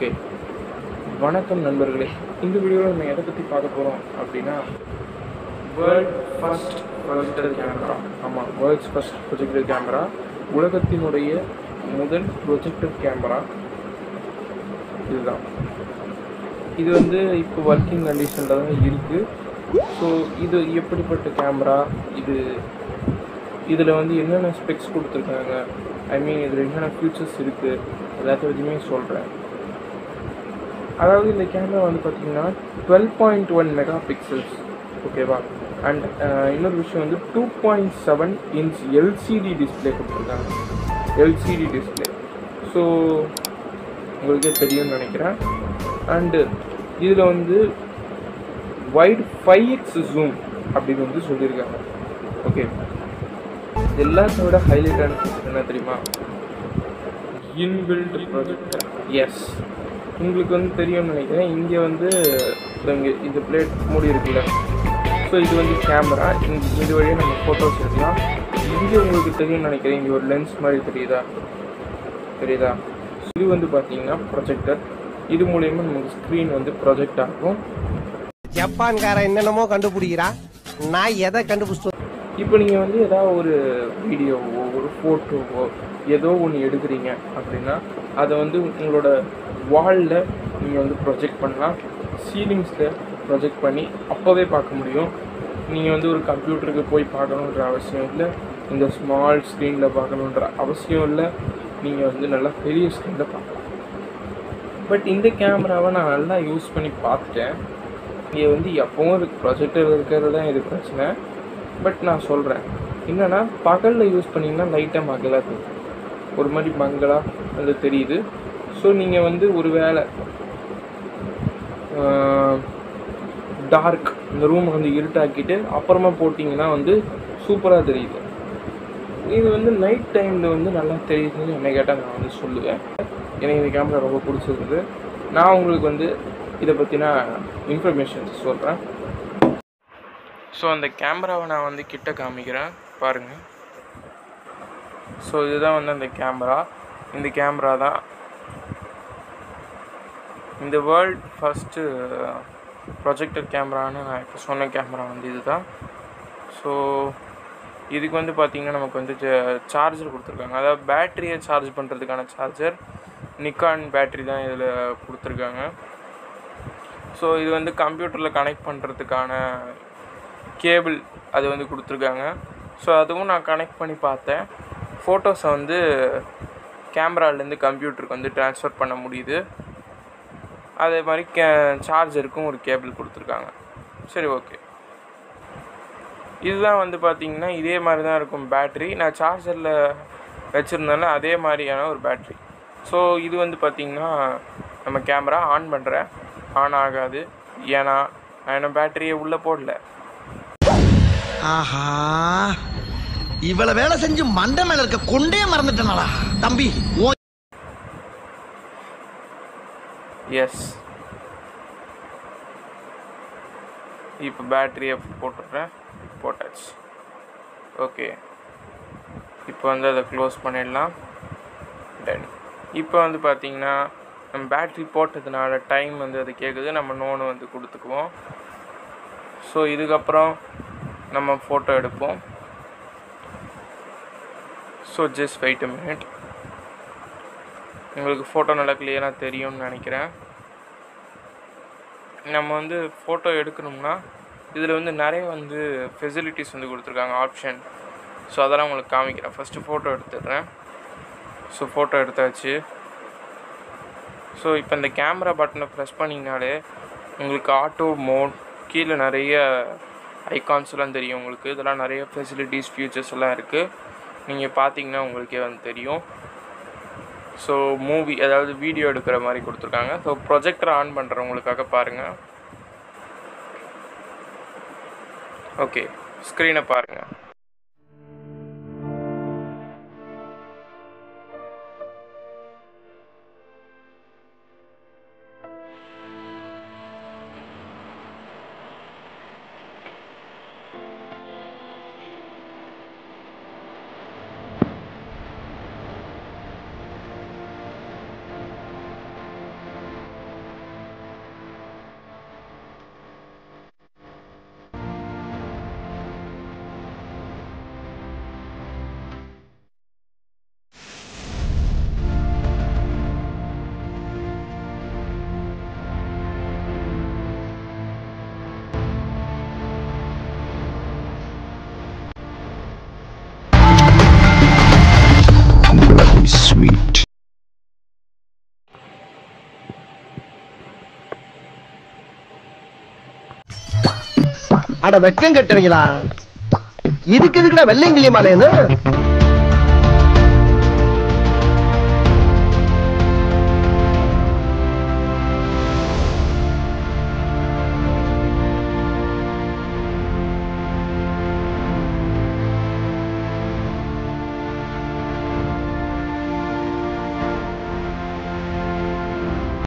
Okay, வணக்கம் நண்பர்களே. இந்த வீடியோவில் நம்ம எதை பற்றி பார்க்க போகிறோம் அப்படின்னா, வேர்ல்ட் ஃபர்ஸ்ட் ப்ரொஜெக்டர் கேமரா. ஆமாம், வேர்ல்ட்ஸ் ஃபர்ஸ்ட் ப்ரொஜெக்டர் கேமரா, உலகத்தினுடைய முதல் ப்ரொஜெக்டர் கேமரா இதுதான். இது வந்து இப்போ ஒர்க்கிங் கண்டிஷனில் தான் இருக்குது. ஸோ இது எப்படிப்பட்ட கேமரா, இதில் வந்து என்னென்ன ஸ்பெக்ஸ் கொடுத்துருக்காங்க, இதில் என்னென்ன ஃபியூச்சர்ஸ் இருக்குது, எல்லாத்த பற்றியுமே சொல்கிறேன். அதாவது இந்த கேமரா வந்து பார்த்திங்கன்னா 12.1 மெகா பிக்சல்ஸ், ஓகேவா. அண்ட் இன்னொரு விஷயம் வந்து 2.7 இன்ச் எல்சிடி டிஸ்பிளே கொடுத்துருக்காங்க. எல்சிடி டிஸ்பிளே, ஸோ உங்களுக்கே தெரியும்னு நினைக்கிறேன். அண்டு இதில் வந்து வைட் 5x ஜூம் அப்படின்னு வந்து சொல்லியிருக்காங்க. ஓகே, எல்லாத்த விட ஹைலைட்டான என்ன தெரியுமா, இன்பில்ட் ப்ரொஜெக்டர். எஸ், உங்களுக்கு வந்து தெரியும்னு நினைக்கிறேன். இங்கே வந்து இங்கே இந்த பிளேட் மூடி இருக்குல்ல, ஸோ இது வந்து கேமரா. இது வழியாக நம்ம ஃபோட்டோஸ் எடுக்கலாம். இங்கே உங்களுக்கு தெரியும்னு நினைக்கிறேன், இங்கே ஒரு லென்ஸ் மாதிரி தெரியுதா. இது வந்து பார்த்தீங்கன்னா ப்ரொஜெக்டர். இது மூலயமா நமக்கு ஸ்க்ரீன் வந்து ப்ரொஜெக்ட் ஆகும். ஜப்பான்கார என்னென்னமோ கண்டுபிடிக்கிறா, நான் எதை கண்டுபிடிச்சோம். இப்போ நீங்கள் வந்து ஏதாவது ஒரு வீடியோவோ ஒரு ஃபோட்டோவோ ஏதோ ஒன்று எடுக்கிறீங்க அப்படின்னா அதை வந்து உங்களோட வாலில் நீங்கள் வந்து ப்ரொஜெக்ட் பண்ணலாம், சீலிங்ஸில் ப்ரொஜெக்ட் பண்ணி அப்போவே பார்க்க முடியும். நீங்கள் வந்து ஒரு கம்ப்யூட்டருக்கு போய் பார்க்கணுன்ற அவசியம் இல்லை, இந்த ஸ்மால் ஸ்க்ரீனில் பார்க்கணுன்ற அவசியம் இல்லை. நீங்கள் வந்து நல்லா பெரிய ஸ்க்ரீனில் பார்க்கலாம். பட் இந்த கேமராவை நான் நல்லா யூஸ் பண்ணி பார்த்துட்டேன். இங்கே வந்து எப்போவும் ப்ரொஜெக்டர் இருக்கிறது தான் இது பிரச்சனை. பட் நான் சொல்கிறேன் என்னென்னா, பகலில் யூஸ் பண்ணிங்கன்னா லைட்டாக மங்கலாக தெரியும், ஒரு மாதிரி மங்கலாக அது தெரியுது. ஸோ நீங்கள் வந்து ஒரு வேளை டார்க், இந்த ரூமை வந்து இருட்டாக்கிட்டு அப்புறமா போட்டிங்கன்னா வந்து சூப்பராக தெரியுது. இது வந்து நைட் டைமில் வந்து நல்லா தெரியுதுன்னு என்ன கேட்டால் நான் வந்து சொல்லுவேன். எனக்கு இந்த கேமரா ரொம்ப பிடிச்சிருக்குது. நான் உங்களுக்கு வந்து இதை பற்றின இன்ஃபர்மேஷன்ஸ் சொல்கிறேன். ஸோ அந்த கேமராவை நான் வந்து கிட்ட காமிக்கிறேன் பாருங்கள். ஸோ இதுதான் வந்து அந்த கேமரா. இந்த கேமரா தான் இந்த வேர்ல்ட் ஃபஸ்ட்டு ப்ரொஜெக்டர் கேமரான்னு நான் இப்போ சொன்ன கேமரா வந்து இதுதான். ஸோ இதுக்கு வந்து பார்த்திங்கன்னா நமக்கு வந்து சார்ஜர் கொடுத்துருக்காங்க. அதாவது பேட்டரியை சார்ஜ் பண்ணுறதுக்கான சார்ஜர் நிக்கான் பேட்டரி தான் இதில் கொடுத்துருக்காங்க. ஸோ இது வந்து கம்ப்யூட்டரில் கனெக்ட் பண்ணுறதுக்கான கேபிள் அது வந்து கொடுத்துருக்காங்க. ஸோ அதுவும் நான் கனெக்ட் பண்ணி பார்த்தேன். ஃபோட்டோஸை வந்து கேமராலேருந்து கம்ப்யூட்டருக்கு வந்து ட்ரான்ஸ்ஃபர் பண்ண முடியுது. அதே மாதிரி சார்ஜருக்கும் ஒரு கேபிள் கொடுத்துருக்காங்க. சரி, ஓகே. இதுதான் வந்து பார்த்திங்கன்னா இதே மாதிரி தான் இருக்கும் பேட்ரி. நான் சார்ஜரில் வச்சுருந்தேன்னா அதே மாதிரியான ஒரு பேட்ரி. ஸோ இது வந்து பார்த்திங்கன்னா நம்ம கேமரா ஆன் ஆகாது. ஏன்னா நான் என்ன பேட்டரியை உள்ளே போடல. ஆஹா, இவ்வளவு வேலை செஞ்சு மண்டை மேல இருக்க கொண்டே மறந்துட்டனாடா தம்பி. எஸ், இப்போ பேட்டரியை போட்டாச்சு. ஓகே, இப்போ வந்து அதை க்ளோஸ் பண்ணிடலாம். டன். இப்போ வந்து பார்த்திங்கன்னா நம்ம பேட்ரி போட்டதுனால டைம் வந்து அது கேட்குது. நம்ம நோன்னு வந்து கொடுத்துக்குவோம். ஸோ இதுக்கப்புறம் நம்ம ஃபோட்டோ எடுப்போம். So just wait a minute. உங்களுக்கு ஃபோட்டோ நல்லா கிளியராக தெரியும்னு நினைக்கிறேன். நம்ம வந்து ஃபோட்டோ எடுக்கணும்னா இதில் வந்து நிறைய வந்து ஃபெசிலிட்டிஸ் வந்து கொடுத்துருக்காங்க, ஆப்ஷன். ஸோ அதெல்லாம் உங்களுக்கு காமிக்கிறேன். ஃபஸ்ட்டு ஃபோட்டோ எடுத்துடுறேன். ஸோ ஃபோட்டோ எடுத்தாச்சு. ஸோ இப்போ இந்த கேமரா பட்டனை ப்ரெஸ் பண்ணிங்கனாலே உங்களுக்கு ஆட்டோ மோட், கீழே நிறைய ஐகான்ஸ்லாம் தெரியும் உங்களுக்கு. இதெல்லாம் நிறைய ஃபெசிலிட்டிஸ், ஃபியூச்சர்ஸ் எல்லாம் இருக்குது. நீங்கள் பார்த்தீங்கன்னா உங்களுக்கே வந்து தெரியும். ஸோ மூவி, அதாவது வீடியோ எடுக்கிற மாதிரி கொடுத்துருக்காங்க. ஸோ ப்ரொஜெக்டர் ஆன் பண்ணுறவங்களுக்காக பாருங்கள். ஓகே, ஸ்க்ரீனை பாருங்கள். அட வெக்கம் கட்டுறீங்களா? இதுக்கு எதுக்குடா வெள்ளையங்கிலி மாலைன்னு?